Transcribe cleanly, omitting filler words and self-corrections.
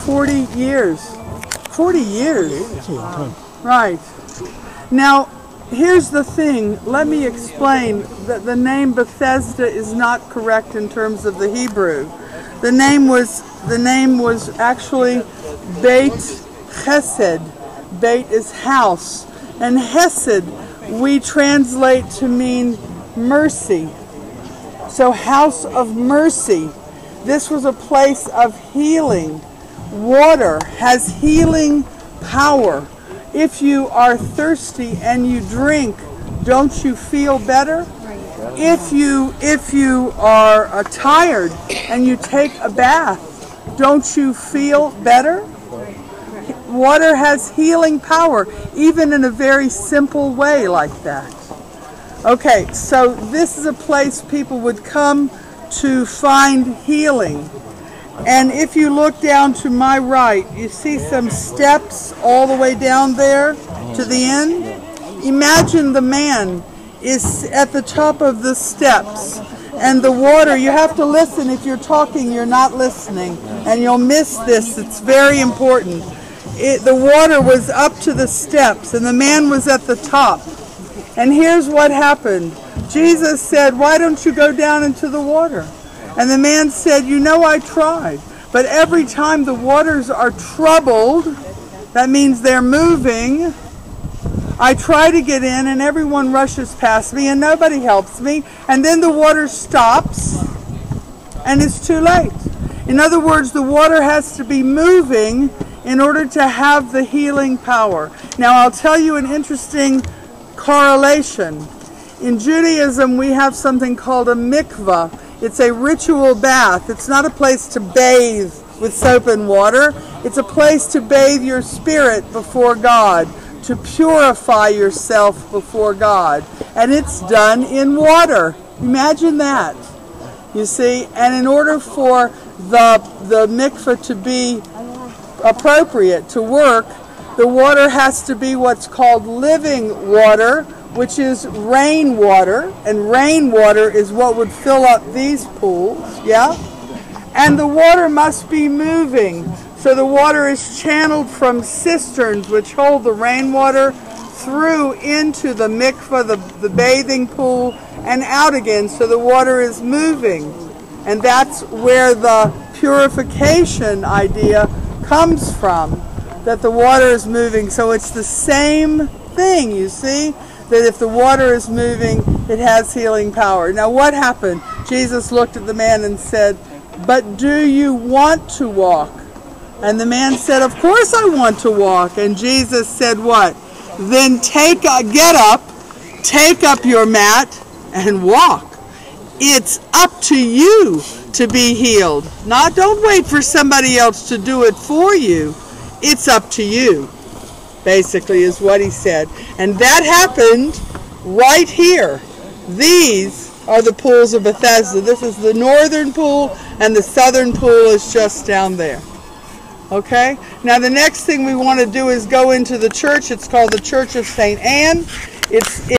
40 years. 40 years. Right. Now, here's the thing. Let me explain that the name Bethesda is not correct in terms of the Hebrew. The name was actually Beit Chesed. Beit is house, and Hesed we translate to mean mercy. So house of mercy. This was a place of healing. Water has healing power. If you are thirsty and you drink, don't you feel better? If you are tired and you take a bath, don't you feel better? Water has healing power, even in a very simple way like that. Okay, so this is a place people would come to find healing. And if you look down to my right, you see some steps all the way down there to the end. Imagine the man is at the top of the steps, and the water, you have to listen. If you're talking, you're not listening, and you'll miss this. It's very important. The water was up to the steps, and the man was at the top. And here's what happened. Jesus said, "Why don't you go down into the water?" And the man said, "You know, I tried, but every time the waters are troubled," that means they're moving, "I try to get in and everyone rushes past me and nobody helps me, and then the water stops and it's too late." In other words, the water has to be moving in order to have the healing power. Now, I'll tell you an interesting correlation. In Judaism, we have something called a mikvah. It's a ritual bath. It's not a place to bathe with soap and water. It's a place to bathe your spirit before God, to purify yourself before God. And it's done in water. Imagine that. You see? And in order for the mikvah to be appropriate, to work, the water has to be what's called living water, which is rainwater, and rainwater is what would fill up these pools, yeah? And the water must be moving. So the water is channeled from cisterns, which hold the rainwater, through into the mikvah, the bathing pool, and out again, so the water is moving. And that's where the purification idea comes from, that the water is moving. So it's the same thing, you see? That if the water is moving, it has healing power. Now what happened? Jesus looked at the man and said, "But do you want to walk?" And the man said, "Of course I want to walk." And Jesus said what? "Then get up, take up your mat, and walk. It's up to you to be healed. Don't wait for somebody else to do it for you. It's up to you." Basically is what he said. And that happened right here. These are the pools of Bethesda. This is the northern pool, and the southern pool is just down there. Okay? Now the next thing we want to do is go into the church. It's called the Church of St. Anne.